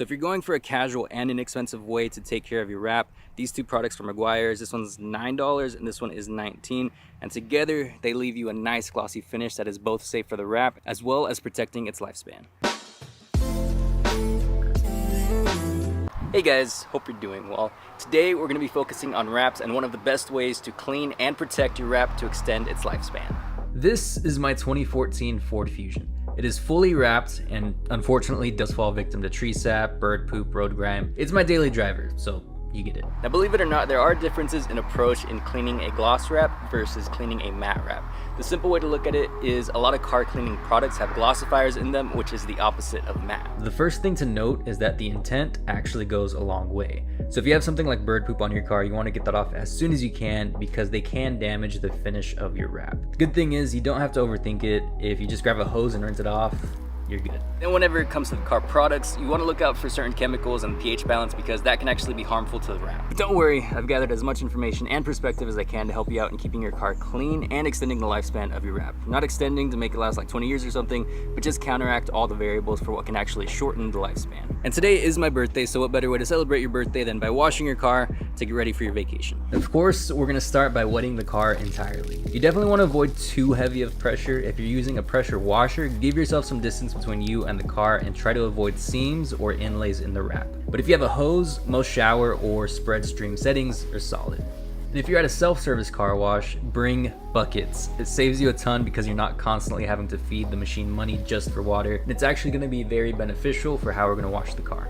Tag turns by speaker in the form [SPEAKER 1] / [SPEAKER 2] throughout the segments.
[SPEAKER 1] So if you're going for a casual and inexpensive way to take care of your wrap, these two products from Meguiar's, this one's $9 and this one is $19. And together they leave you a nice glossy finish that is both safe for the wrap as well as protecting its lifespan. Hey guys, hope you're doing well. Today we're going to be focusing on wraps and one of the best ways to clean and protect your wrap to extend its lifespan. This is my 2014 Ford Fusion. It is fully wrapped and unfortunately does fall victim to tree sap, bird poop, road grime. It's my daily driver, so you get it. Now believe it or not, there are differences in approach in cleaning a gloss wrap versus cleaning a matte wrap. The simple way to look at it is a lot of car cleaning products have glossifiers in them, which is the opposite of matte. The first thing to note is that the intent actually goes a long way. So if you have something like bird poop on your car, you want to get that off as soon as you can because they can damage the finish of your wrap. The good thing is you don't have to overthink it. If you just grab a hose and rinse it off, you're good. And whenever it comes to the car products, you want to look out for certain chemicals and pH balance because that can actually be harmful to the wrap. But don't worry, I've gathered as much information and perspective as I can to help you out in keeping your car clean and extending the lifespan of your wrap. Not extending to make it last like 20 years or something, but just counteract all the variables for what can actually shorten the lifespan. And today is my birthday, so what better way to celebrate your birthday than by washing your car to get ready for your vacation. Of course, we're gonna start by wetting the car entirely. You definitely want to avoid too heavy of pressure. If you're using a pressure washer, give yourself some distance between you and the car and try to avoid seams or inlays in the wrap. But if you have a hose, most shower or spread stream settings are solid. And if you're at a self-service car wash, bring buckets. It saves you a ton because you're not constantly having to feed the machine money just for water, and it's actually going to be very beneficial for how we're going to wash the car.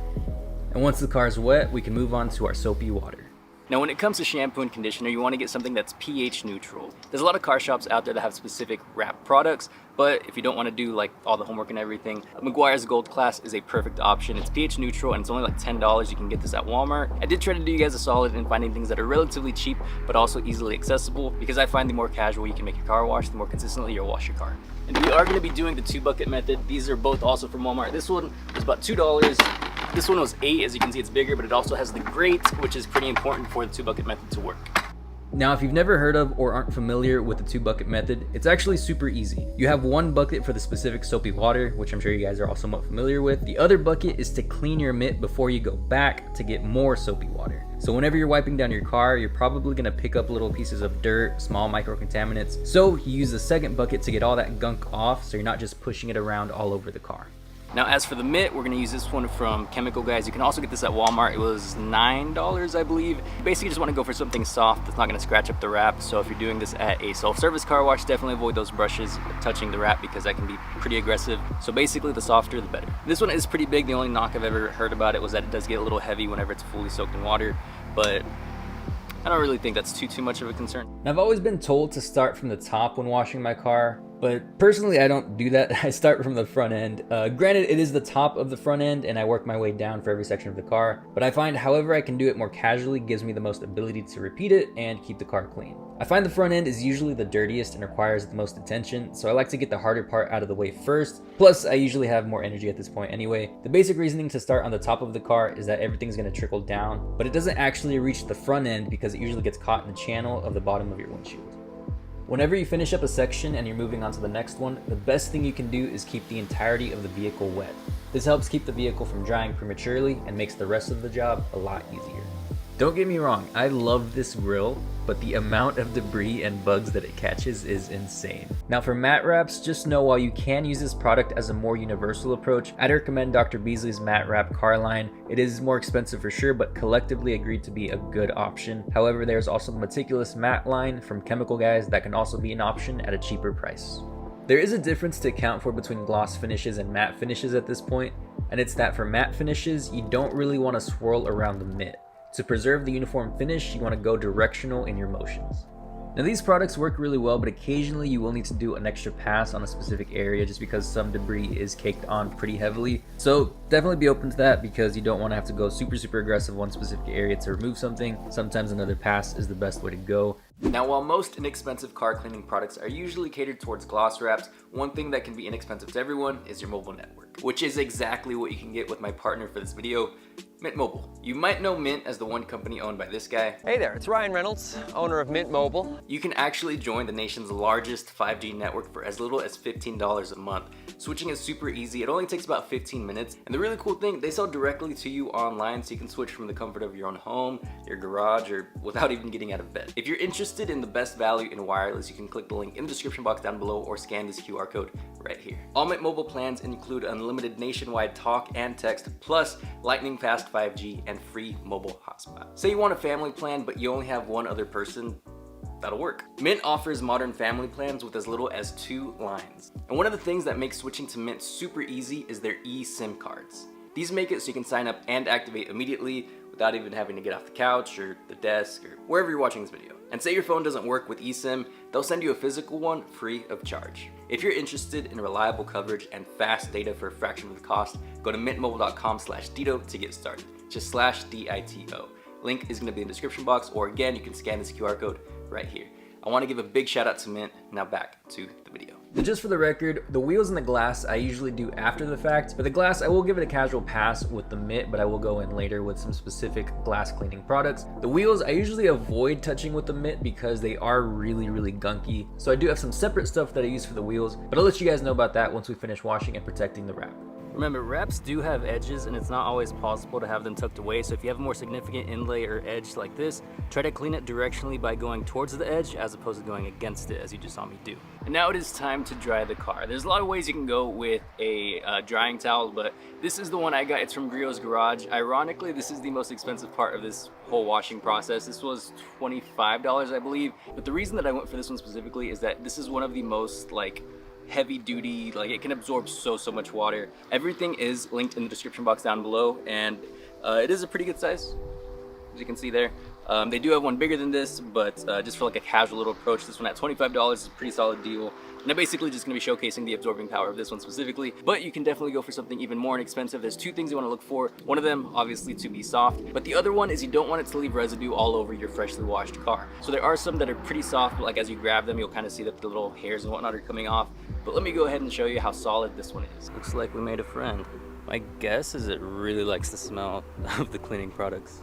[SPEAKER 1] And once the car is wet, we can move on to our soapy water. Now when it comes to shampoo and conditioner, you want to get something that's pH neutral. There's a lot of car shops out there that have specific wrap products, but if you don't want to do like all the homework and everything, Meguiar's Gold Class is a perfect option. It's pH neutral and it's only like $10. You can get this at Walmart. I did try to do you guys a solid in finding things that are relatively cheap, but also easily accessible because I find the more casual you can make your car wash, the more consistently you'll wash your car. And we are going to be doing the 2-bucket method. These are both also from Walmart. This one was about $2. This one was $8, as you can see it's bigger, but it also has the grate, which is pretty important for the 2-bucket method to work. Now, if you've never heard of or aren't familiar with the 2-bucket method, it's actually super easy. You have one bucket for the specific soapy water, which I'm sure you guys are all somewhat familiar with. The other bucket is to clean your mitt before you go back to get more soapy water. So whenever you're wiping down your car, you're probably gonna pick up little pieces of dirt, small microcontaminants. So you use the second bucket to get all that gunk off so you're not just pushing it around all over the car. Now as for the mitt, we're going to use this one from Chemical Guys. You can also get this at Walmart. It was $9, I believe. Basically, you just want to go for something soft that's not going to scratch up the wrap. So if you're doing this at a self-service car wash, definitely avoid those brushes touching the wrap because that can be pretty aggressive. So basically, the softer, the better. This one is pretty big. The only knock I've ever heard about it was that it does get a little heavy whenever it's fully soaked in water, but I don't really think that's too much of a concern. Now, I've always been told to start from the top when washing my car, but personally I don't do that. I start from the front end. Granted, it is the top of the front end and I work my way down for every section of the car, but I find however I can do it more casually gives me the most ability to repeat it and keep the car clean. I find the front end is usually the dirtiest and requires the most attention, so I like to get the harder part out of the way first. Plus, I usually have more energy at this point anyway. The basic reasoning to start on the top of the car is that everything's going to trickle down, but it doesn't actually reach the front end because it usually gets caught in the channel of the bottom of your windshield. Whenever you finish up a section and you're moving on to the next one, the best thing you can do is keep the entirety of the vehicle wet. This helps keep the vehicle from drying prematurely and makes the rest of the job a lot easier. Don't get me wrong, I love this grill, but the amount of debris and bugs that it catches is insane. Now for matte wraps, just know while you can use this product as a more universal approach, I'd recommend Dr. Beasley's matte wrap car line. It is more expensive for sure, but collectively agreed to be a good option. However, there's also the meticulous matte line from Chemical Guys that can also be an option at a cheaper price. There is a difference to account for between gloss finishes and matte finishes at this point, and it's that for matte finishes, you don't really want to swirl around the mitt. To preserve the uniform finish, you want to go directional in your motions. Now these products work really well, but occasionally you will need to do an extra pass on a specific area just because some debris is caked on pretty heavily. So definitely be open to that because you don't want to have to go super aggressive one specific area to remove something. Sometimes another pass is the best way to go. Now while most inexpensive car cleaning products are usually catered towards gloss wraps, one thing that can be inexpensive to everyone is your mobile network, which is exactly what you can get with my partner for this video, Mint Mobile. You might know Mint as the one company owned by this guy.
[SPEAKER 2] Hey there, it's Ryan Reynolds, owner of Mint Mobile.
[SPEAKER 1] You can actually join the nation's largest 5G network for as little as $15 a month. Switching is super easy. It only takes about 15 minutes. And the really cool thing, they sell directly to you online, so you can switch from the comfort of your own home, your garage, or without even getting out of bed. If you're interested in the best value in wireless, you can click the link in the description box down below or scan this QR code right here. All Mint Mobile plans include unlimited nationwide talk and text, plus lightning fast 5G and free mobile hotspot. Say you want a family plan, but you only have one other person, that'll work. Mint offers modern family plans with as little as 2 lines. And one of the things that makes switching to Mint super easy is their eSIM cards. These make it so you can sign up and activate immediately without even having to get off the couch or the desk or wherever you're watching this video. And say your phone doesn't work with eSIM, they'll send you a physical one free of charge. If you're interested in reliable coverage and fast data for a fraction of the cost, go to mintmobile.com/Dito to get started. Just /DITO. Link is gonna be in the description box, or again, you can scan this QR code right here. I wanna give a big shout out to Mint. Now back to the video. And just for the record, the wheels and the glass I usually do after the fact. For the glass, I will give it a casual pass with the Mint, but I will go in later with some specific glass cleaning products. The wheels, I usually avoid touching with the Mint because they are really gunky. So I do have some separate stuff that I use for the wheels, but I'll let you guys know about that once we finish washing and protecting the wrap. Remember, wraps do have edges and it's not always possible to have them tucked away, so if you have a more significant inlay or edge like this, try to clean it directionally by going towards the edge as opposed to going against it, as you just saw me do. And now it is time to dry the car. There's a lot of ways you can go with a drying towel, but this is the one I got. It's from Griot's Garage. Ironically, this is the most expensive part of this whole washing process. This was $25, I believe, but the reason that I went for this one specifically is that this is one of the most heavy duty, it can absorb so much water. Everything is linked in the description box down below, and it is a pretty good size, as you can see there. They do have one bigger than this, but just for a casual little approach, this one at $25 is a pretty solid deal. And I'm basically just going to be showcasing the absorbing power of this one specifically, but you can definitely go for something even more inexpensive. There's 2 things you want to look for. One of them, obviously, to be soft, but the other one is you don't want it to leave residue all over your freshly washed car. So there are some that are pretty soft, but as you grab them, you'll kind of see that the little hairs and whatnot are coming off. But let me go ahead and show you how solid this one is. Looks like we made a friend. My guess is it really likes the smell of the cleaning products.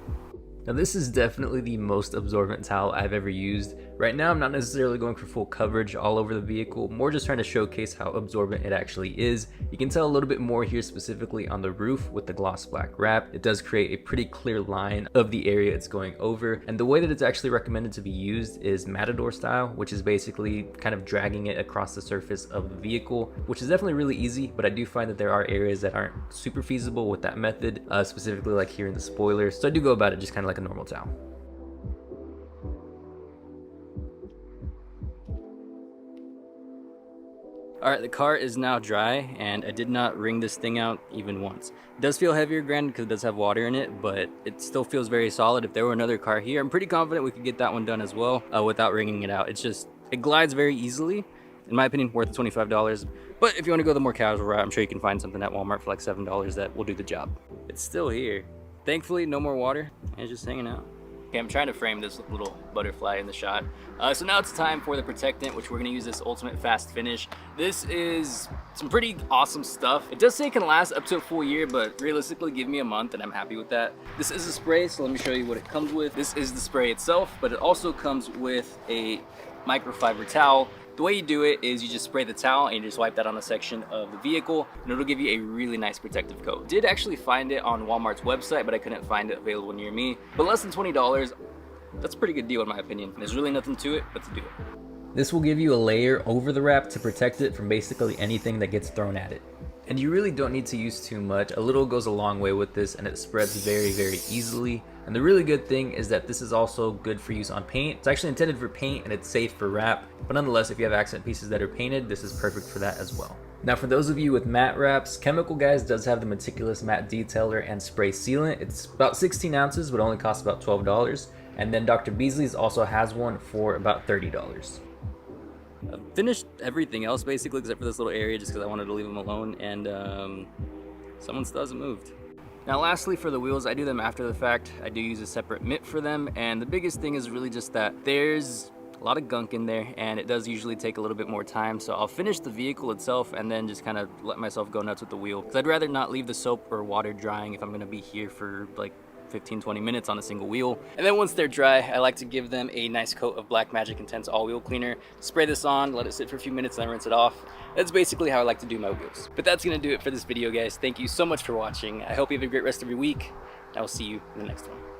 [SPEAKER 1] Now this is definitely the most absorbent towel I've ever used. Right now I'm not necessarily going for full coverage all over the vehicle, more just trying to showcase how absorbent it actually is. You can tell a little bit more here specifically on the roof with the gloss black wrap. It does create a pretty clear line of the area it's going over, and the way that it's actually recommended to be used is Matador style, which is basically kind of dragging it across the surface of the vehicle, which is definitely really easy, but I do find that there are areas that aren't super feasible with that method, specifically like here in the spoilers. So I do go about it just kind of like a normal towel. Alright, the car is now dry, and I did not wring this thing out even once. It does feel heavier, granted, because it does have water in it, but it still feels very solid. If there were another car here, I'm pretty confident we could get that one done as well without wringing it out. It glides very easily. In my opinion, worth $25. But if you want to go the more casual route, I'm sure you can find something at Walmart for $7 that will do the job. It's still here. Thankfully, no more water, and it's just hanging out. Okay, I'm trying to frame this little butterfly in the shot. So now it's time for the protectant, which we're gonna use this Ultimate Fast Finish. This is some pretty awesome stuff. It does say it can last up to a full year, but realistically, give me a month and I'm happy with that. This is a spray, so let me show you what it comes with. This is the spray itself, but it also comes with a microfiber towel. The way you do it is you just spray the towel and you just wipe that on a section of the vehicle, and it'll give you a really nice protective coat. Did actually find it on Walmart's website, but I couldn't find it available near me. But less than $20, that's a pretty good deal in my opinion. There's really nothing to it but to do it. This will give you a layer over the wrap to protect it from basically anything that gets thrown at it. And you really don't need to use too much. A little goes a long way with this, and it spreads very easily. And the really good thing is that this is also good for use on paint. It's actually intended for paint and it's safe for wrap, but nonetheless, if you have accent pieces that are painted, this is perfect for that as well. Now for those of you with matte wraps, Chemical Guys does have the Meticulous Matte Detailer and Spray Sealant. It's about 16 ounces, but only costs about $12. And then Dr. Beasley's also has one for about $30. I've finished everything else basically except for this little area just because I wanted to leave them alone, and someone still hasn't moved. Now lastly, for the wheels, I do them after the fact. I do use a separate mitt for them, and the biggest thing is really just that there's a lot of gunk in there, and it does usually take a little bit more time. So I'll finish the vehicle itself and then just kind of let myself go nuts with the wheel, because I'd rather not leave the soap or water drying if I'm gonna be here for like 15-20 minutes on a single wheel. And then once they're dry, I like to give them a nice coat of Black Magic Intense all-wheel cleaner. Spray this on, let it sit for a few minutes, and then rinse it off. That's basically how I like to do my wheels. But that's gonna do it for this video, guys. Thank you so much for watching. I hope you have a great rest of your week. I will see you in the next one.